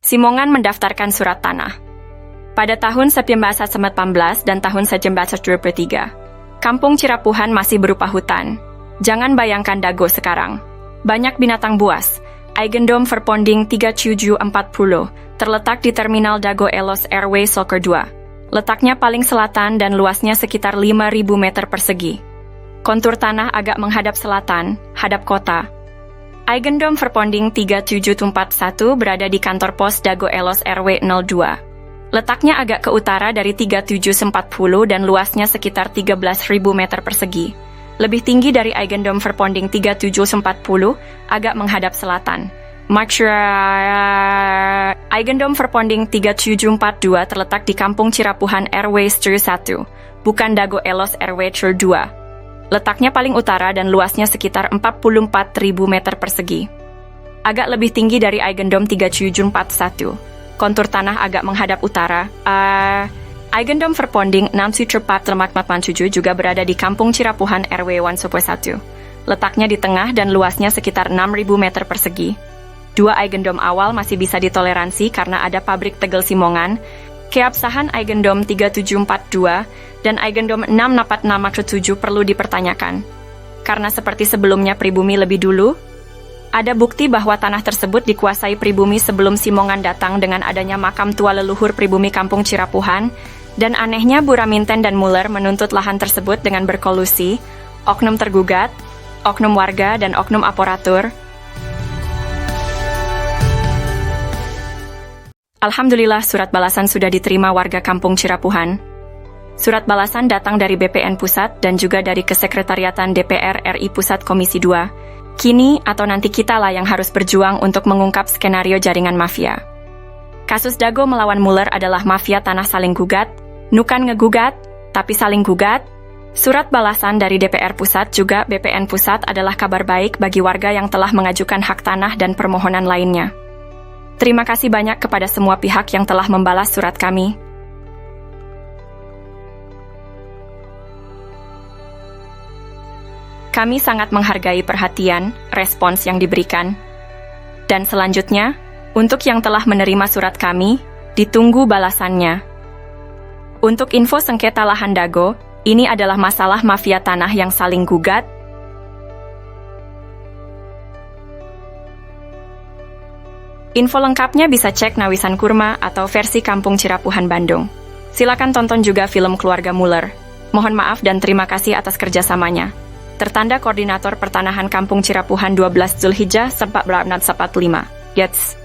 Simongan mendaftarkan surat tanah. Pada tahun 1918 dan tahun 1923, Kampung Cirapuhan masih berupa hutan. Jangan bayangkan Dago sekarang. Banyak binatang buas. Eigendom Verponding 3740 terletak di Terminal Dago Elos Airway Soccer 2. Letaknya paling selatan dan luasnya sekitar 5.000 meter persegi. Kontur tanah agak menghadap selatan, hadap kota. Eigendom Verponding 3741 berada di kantor pos Dago Elos Airway 02. Letaknya agak ke utara dari 3740 dan luasnya sekitar 13.000 meter persegi. Lebih tinggi dari Eigendom Verponding 3740, agak menghadap selatan. Eigendom Verponding 3742 terletak di Kampung Cirapuhan Airway Str 1, bukan Dago Elos Airway Str 2. Letaknya paling utara dan luasnya sekitar 44.000 meter persegi. Agak lebih tinggi dari Eigendom 3741. Kontur tanah agak menghadap utara. Eigendom Verponding 6747 juga berada di Kampung Cirapuhan Airway 111. Letaknya di tengah dan luasnya sekitar 6.000 meter persegi. Dua Eigendom awal masih bisa ditoleransi karena ada pabrik tegel Simongan. Keabsahan Eigendom 3742 dan Eigendom 64647 perlu dipertanyakan. Karena seperti sebelumnya pribumi lebih dulu, ada bukti bahwa tanah tersebut dikuasai pribumi sebelum Simongan datang dengan adanya makam tua leluhur pribumi Kampung Cirapuhan, dan anehnya Buraminten dan Muller menuntut lahan tersebut dengan berkolusi, oknum tergugat, oknum warga, dan oknum aparatur. Alhamdulillah surat balasan sudah diterima warga Kampung Cirapuhan. Surat balasan datang dari BPN Pusat dan juga dari Kesekretariatan DPR RI Pusat Komisi 2. Kini atau nanti kitalah yang harus berjuang untuk mengungkap skenario jaringan mafia. Kasus Dago melawan Muller adalah mafia tanah saling gugat, nukan ngegugat, tapi saling gugat. Surat balasan dari DPR Pusat juga BPN Pusat adalah kabar baik bagi warga yang telah mengajukan hak tanah dan permohonan lainnya. Terima kasih banyak kepada semua pihak yang telah membalas surat kami. Kami sangat menghargai perhatian, respons yang diberikan. Dan selanjutnya, untuk yang telah menerima surat kami, ditunggu balasannya. Untuk info sengketa lahan Dago, ini adalah masalah mafia tanah yang saling gugat. Info lengkapnya bisa cek Nawisan Kurma atau versi Kampung Cirapuhan Bandung. Silakan tonton juga film Keluarga Muller. Mohon maaf dan terima kasih atas kerjasamanya. Tertanda Koordinator Pertanahan Kampung Cirapuhan 12 Zulhijjah 1445. Yats.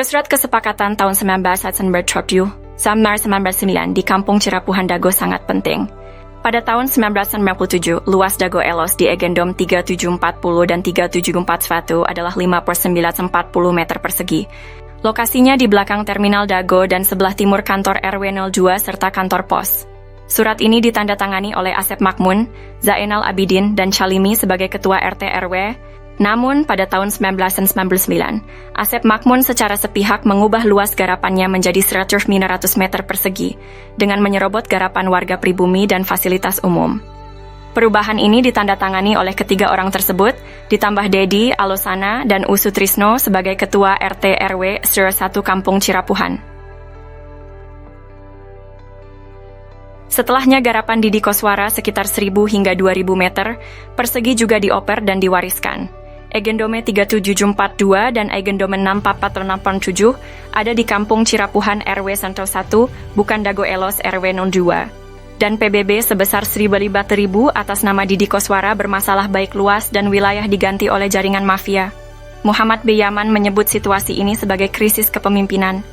Surat kesepakatan tahun 1997 sampai 1999 di Kampung Cirapuhan Dago sangat penting. Pada tahun 1997, luas Dago Elos di Eigendom 3740 dan 3741 adalah 5/940 meter persegi. Lokasinya di belakang Terminal Dago dan sebelah timur kantor RW 02 serta kantor pos. Surat ini ditandatangani oleh Asep Makmun, Zainal Abidin, dan Chalimi sebagai Ketua RT RW. Namun, pada tahun 1999, Asep Makmun secara sepihak mengubah luas garapannya menjadi 100 meter persegi, dengan menyerobot garapan warga pribumi dan fasilitas umum. Perubahan ini ditandatangani oleh ketiga orang tersebut, ditambah Dedi, Alosana, dan Usutrisno sebagai Ketua RT RW 1 Kampung Cirapuhan. Setelahnya garapan Didi Koswara sekitar 1.000 hingga 2.000 meter persegi juga dioper dan diwariskan. Eigendome 3742 dan Eigendome 64467 ada di Kampung Cirapuhan RW 101, bukan Dago Elos RW 02. Dan PBB sebesar 1.000 atas nama Didi Koswara bermasalah baik luas dan wilayah diganti oleh jaringan mafia. Muhammad B. Yaman menyebut situasi ini sebagai krisis kepemimpinan.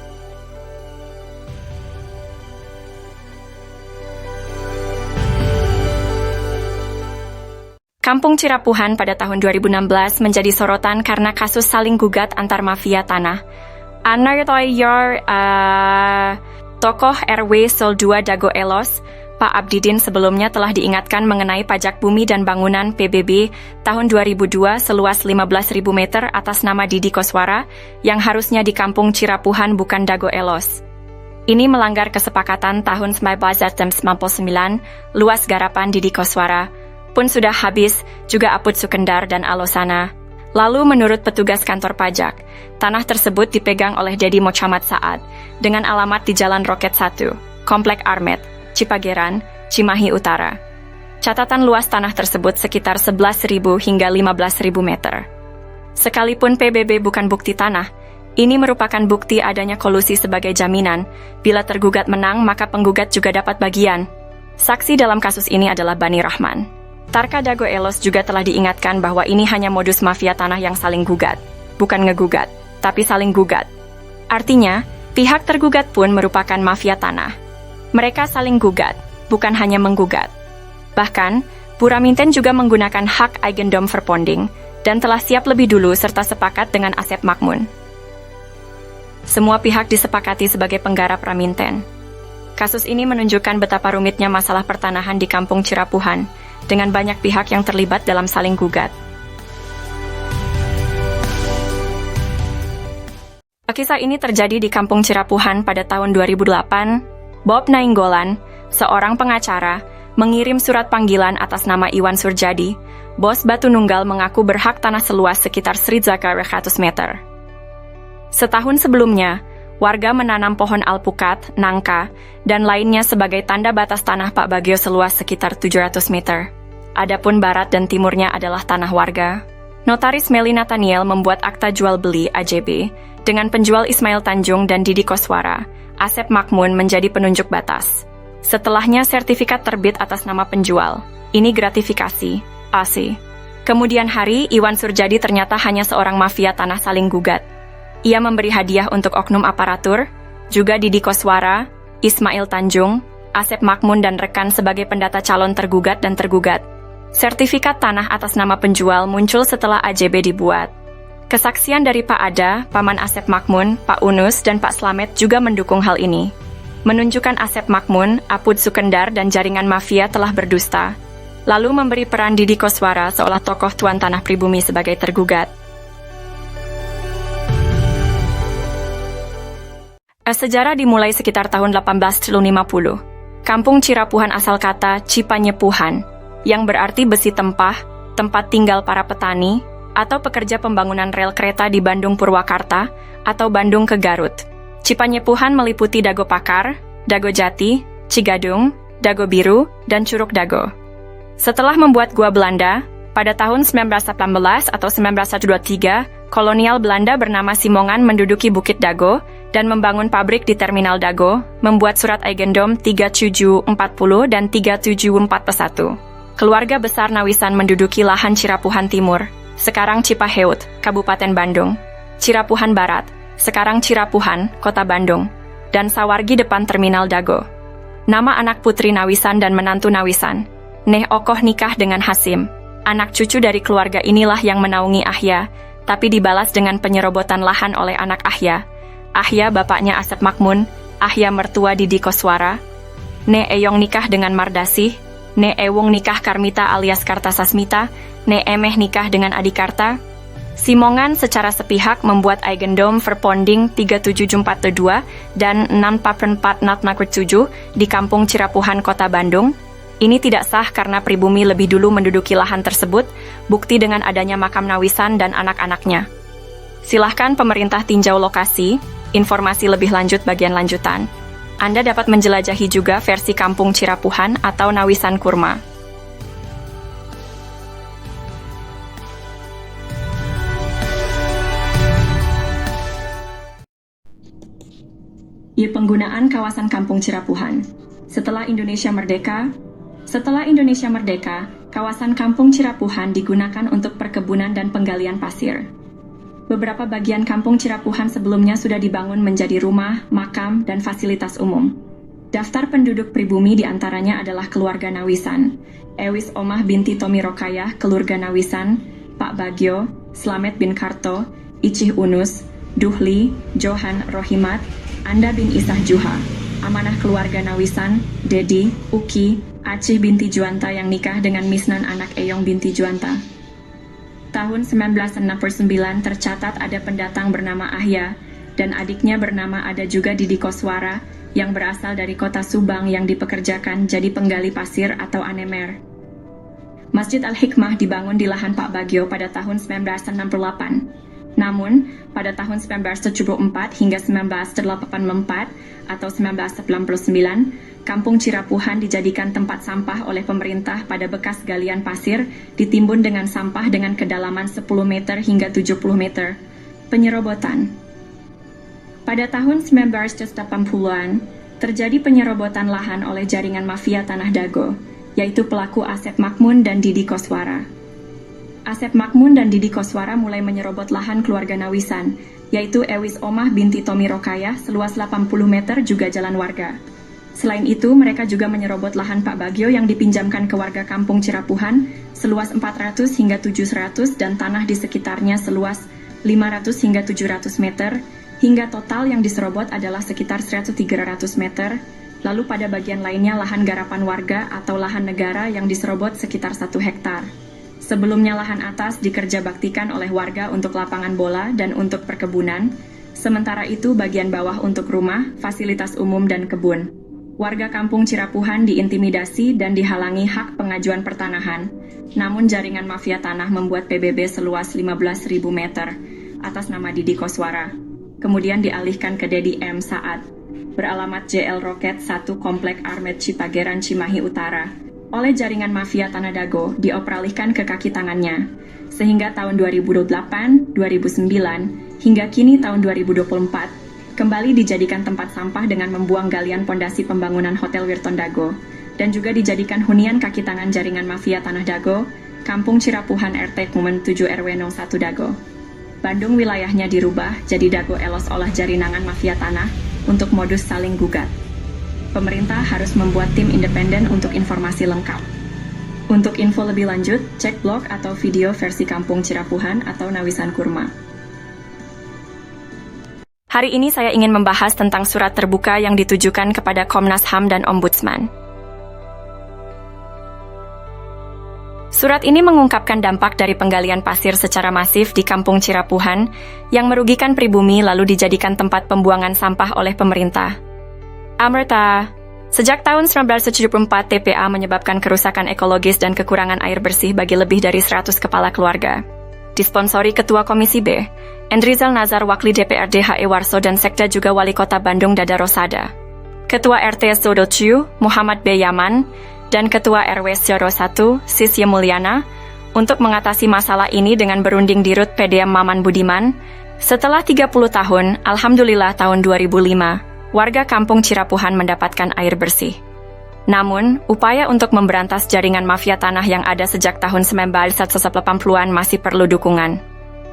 Kampung Cirapuhan pada tahun 2016 menjadi sorotan karena kasus saling gugat antar mafia tanah. Tokoh RW Sol 2 Dago Elos, Pak Abdidin sebelumnya telah diingatkan mengenai pajak bumi dan bangunan PBB tahun 2002 seluas 15.000 meter atas nama Didi Koswara yang harusnya di Kampung Cirapuhan bukan Dago Elos. Ini melanggar kesepakatan tahun 1999 luas garapan Didi Koswara pun sudah habis, juga Aput Sukendar dan Alosana. Lalu menurut petugas kantor pajak, tanah tersebut dipegang oleh Dedi Mochamat Saad dengan alamat di Jalan Roket 1, Komplek Armet, Cipageran, Cimahi Utara. Catatan luas tanah tersebut sekitar 11.000 hingga 15.000 meter. Sekalipun PBB bukan bukti tanah, ini merupakan bukti adanya kolusi sebagai jaminan. Bila tergugat menang, maka penggugat juga dapat bagian. Saksi dalam kasus ini adalah Bani Rahman. Tarka Dago Elos juga telah diingatkan bahwa ini hanya modus mafia tanah yang saling gugat. Bukan ngegugat, tapi saling gugat. Artinya, pihak tergugat pun merupakan mafia tanah. Mereka saling gugat, bukan hanya menggugat. Bahkan, Puraminten juga menggunakan hak Eigendom Verponding dan telah siap lebih dulu serta sepakat dengan Asep Makmun. Semua pihak disepakati sebagai penggarap Raminten. Kasus ini menunjukkan betapa rumitnya masalah pertanahan di Kampung Cirapuhan, dengan banyak pihak yang terlibat dalam saling gugat. Kisah ini terjadi di Kampung Cirapuhan pada tahun 2008. Bob Nainggolan, seorang pengacara, mengirim surat panggilan atas nama Iwan Surjadi, bos Batu Nunggal, mengaku berhak tanah seluas sekitar 100 meter. Setahun sebelumnya, warga menanam pohon alpukat, nangka, dan lainnya sebagai tanda batas tanah Pak Bagio seluas sekitar 700 meter. Adapun barat dan timurnya adalah tanah warga. Notaris Meli Nathaniel membuat akta jual beli AJB dengan penjual Ismail Tanjung dan Didi Koswara. Asep Makmun menjadi penunjuk batas. Setelahnya sertifikat terbit atas nama penjual. Ini gratifikasi, AC. Kemudian hari, Iwan Surjadi ternyata hanya seorang mafia tanah saling gugat. Ia memberi hadiah untuk oknum aparatur, juga Didi Koswara, Ismail Tanjung, Asep Makmun dan rekan sebagai pendata calon tergugat dan tergugat. Sertifikat tanah atas nama penjual muncul setelah AJB dibuat. Kesaksian dari Pak Ada, Paman Asep Makmun, Pak Unus, dan Pak Slamet juga mendukung hal ini. Menunjukkan Asep Makmun, Apud Sukendar, dan jaringan mafia telah berdusta. Lalu memberi peran Didi Koswara seolah tokoh tuan tanah pribumi sebagai tergugat. Sejarah dimulai sekitar tahun 1850. Kampung Cirapuhan asal kata Cipanyepuhan, yang berarti besi tempah, tempat tinggal para petani, atau pekerja pembangunan rel kereta di Bandung Purwakarta, atau Bandung ke Garut. Cipanyepuhan meliputi Dago Pakar, Dago Jati, Cigadung, Dago Biru, dan Curug Dago. Setelah membuat gua Belanda, pada tahun 1918 atau 1923, kolonial Belanda bernama Simongan menduduki Bukit Dago dan membangun pabrik di Terminal Dago, membuat surat Eigendom 3740 dan 3741. Keluarga besar Nawisan menduduki lahan Cirapuhan Timur, sekarang Cipaheut, Kabupaten Bandung, Cirapuhan Barat, sekarang Cirapuhan, Kota Bandung, dan Sawargi depan Terminal Dago. Nama anak putri Nawisan dan menantu Nawisan, Neh Okoh nikah dengan Hasim. Anak cucu dari keluarga inilah yang menaungi Ahya, tapi dibalas dengan penyerobotan lahan oleh anak Ahya. Ahya bapaknya Asep Makmun, Ahya mertua Didi Koswara. Ne Eyong nikah dengan Mardasih, Ne Ewung nikah Karmita alias Kartasasmita, Ne Emeh nikah dengan Adikarta. Simongan secara sepihak membuat Eigendom Verponding 37442 dan 644 di Kampung Cirapuhan, Kota Bandung. Ini tidak sah karena pribumi lebih dulu menduduki lahan tersebut, bukti dengan adanya makam Nawisan dan anak-anaknya. Silahkan pemerintah tinjau lokasi, informasi lebih lanjut bagian lanjutan. Anda dapat menjelajahi juga versi Kampung Cirapuhan atau Nawisan Kurma. Penggunaan kawasan Kampung Cirapuhan. Setelah Indonesia Merdeka, kawasan Kampung Cirapuhan digunakan untuk perkebunan dan penggalian pasir. Beberapa bagian Kampung Cirapuhan sebelumnya sudah dibangun menjadi rumah, makam, dan fasilitas umum. Daftar penduduk pribumi diantaranya adalah keluarga Nawisan, Ewis Omah binti Tomi Rokayah, keluarga Nawisan, Pak Bagio, Slamet bin Karto, Icih Unus, Duhli, Johan Rohimat, Anda bin Isah Juha, amanah keluarga Nawisan, Dedi, Uki, Acih binti Juanta yang nikah dengan Misnan anak Eyong binti Juanta. Tahun 1969 tercatat ada pendatang bernama Ahya, dan adiknya bernama ada juga Didi Koswara, yang berasal dari kota Subang yang dipekerjakan jadi penggali pasir atau anemer. Masjid Al-Hikmah dibangun di lahan Pak Bagio pada tahun 1968. Namun, pada tahun 1974 hingga 1984 atau 1999, Kampung Cirapuhan dijadikan tempat sampah oleh pemerintah pada bekas galian pasir ditimbun dengan sampah dengan kedalaman 10 meter hingga 70 meter. Penyerobotan. Pada tahun 1980-an, terjadi penyerobotan lahan oleh jaringan mafia Tanah Dago, yaitu pelaku Asep Makmun dan Didi Koswara. Asep Makmun dan Didi Koswara mulai menyerobot lahan keluarga Nawisan, yaitu Ewis Omah binti Tommy Rokayah seluas 80 meter juga jalan warga. Selain itu, mereka juga menyerobot lahan Pak Bagio yang dipinjamkan ke warga Kampung Cirapuhan seluas 400 hingga 700 dan tanah di sekitarnya seluas 500 hingga 700 meter, hingga total yang diserobot adalah sekitar 100-300 meter. Lalu pada bagian lainnya lahan garapan warga atau lahan negara yang diserobot sekitar 1 hektar. Sebelumnya lahan atas dikerjabaktikan oleh warga untuk lapangan bola dan untuk perkebunan, sementara itu bagian bawah untuk rumah, fasilitas umum dan kebun. Warga Kampung Cirapuhan diintimidasi dan dihalangi hak pengajuan pertanahan, namun jaringan mafia tanah membuat PBB seluas 15.000 meter atas nama Didi Koswara, kemudian dialihkan ke Dedi M. Saad, beralamat JL Roket 1 Komplek Armet Cipageran Cimahi Utara, oleh jaringan mafia Tanah Dago dioperalihkan ke kaki tangannya, sehingga tahun 2008, 2009, hingga kini tahun 2024, kembali dijadikan tempat sampah dengan membuang galian pondasi pembangunan Hotel Wirton Dago, dan juga dijadikan hunian kaki tangan jaringan mafia Tanah Dago, Kampung Cirapuhan RT Kumen 7 RW 01 Dago. Bandung wilayahnya dirubah jadi Dago Elos olah jaringan mafia tanah untuk modus saling gugat. Pemerintah harus membuat tim independen untuk informasi lengkap. Untuk info lebih lanjut, cek blog atau video versi Kampung Cirapuhan atau Nawisan Kurma. Hari ini saya ingin membahas tentang surat terbuka yang ditujukan kepada Komnas HAM dan Ombudsman. Surat ini mengungkapkan dampak dari penggalian pasir secara masif di Kampung Cirapuhan yang merugikan pribumi lalu dijadikan tempat pembuangan sampah oleh pemerintah. Amerta, sejak tahun 1974 TPA menyebabkan kerusakan ekologis dan kekurangan air bersih bagi lebih dari 100 kepala keluarga. Disponsori Ketua Komisi B, Endrizal Nazar Wakli DPRD HE Warso dan Sekda juga Wali Kota Bandung Dada Rosada. Ketua RT Sodociu, Muhammad B. Yaman, dan Ketua RW Sjoro 1, Sisye Mulyana, untuk mengatasi masalah ini dengan berunding di Rut PDM Maman Budiman. Setelah 30 tahun, alhamdulillah tahun 2005, warga Kampung Cirapuhan mendapatkan air bersih. Namun, upaya untuk memberantas jaringan mafia tanah yang ada sejak tahun 1980-an masih perlu dukungan.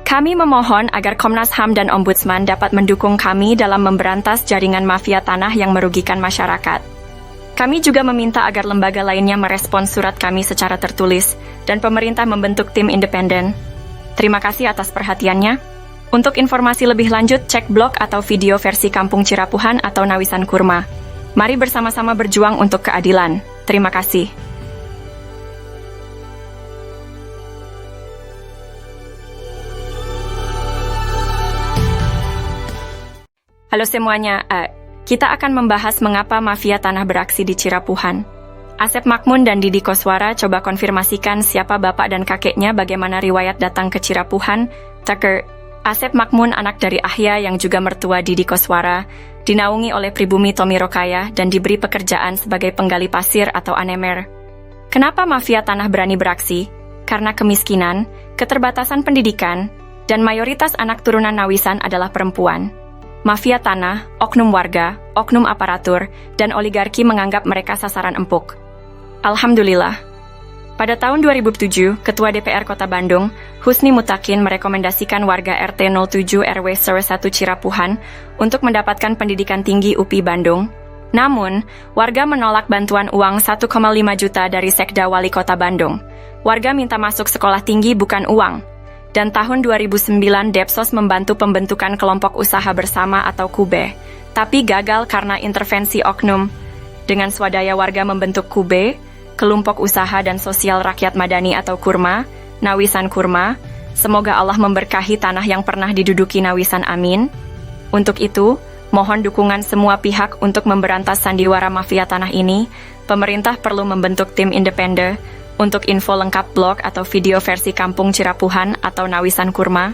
Kami memohon agar Komnas HAM dan Ombudsman dapat mendukung kami dalam memberantas jaringan mafia tanah yang merugikan masyarakat. Kami juga meminta agar lembaga lainnya merespon surat kami secara tertulis dan pemerintah membentuk tim independen. Terima kasih atas perhatiannya. Untuk informasi lebih lanjut, cek blog atau video versi Kampung Cirapuhan atau Nawisan Kurma. Mari bersama-sama berjuang untuk keadilan. Terima kasih. Halo semuanya, kita akan membahas mengapa mafia tanah beraksi di Cirapuhan. Asep Makmun dan Didi Koswara coba konfirmasikan siapa bapak dan kakeknya, bagaimana riwayat datang ke Cirapuhan. Tucker, Asep Makmun anak dari Ahya yang juga mertua Didi Koswara, dinaungi oleh pribumi Tommy Rokayah dan diberi pekerjaan sebagai penggali pasir atau anemer. Kenapa mafia tanah berani beraksi? Karena kemiskinan, keterbatasan pendidikan, dan mayoritas anak turunan Nawisan adalah perempuan. Mafia tanah, oknum warga, oknum aparatur, dan oligarki menganggap mereka sasaran empuk. Alhamdulillah. Pada tahun 2007, Ketua DPR Kota Bandung, Husni Mutakin merekomendasikan warga RT 07 RW 01 Cirapuhan untuk mendapatkan pendidikan tinggi UPI Bandung. Namun, warga menolak bantuan uang 1,5 juta dari Sekda Wali Kota Bandung. Warga minta masuk sekolah tinggi bukan uang. Dan tahun 2009 Depsos membantu pembentukan kelompok usaha bersama atau KUBE, tapi gagal karena intervensi oknum. Dengan swadaya warga membentuk KUBE, Kelompok Usaha dan Sosial Rakyat Madani atau KURMA, Nawisan Kurma. Semoga Allah memberkahi tanah yang pernah diduduki Nawisan, amin. Untuk itu, mohon dukungan semua pihak untuk memberantas sandiwara mafia tanah ini. Pemerintah perlu membentuk tim independen Untuk info lengkap blog atau video versi Kampung Cirapuhan atau Nawisan Kurma,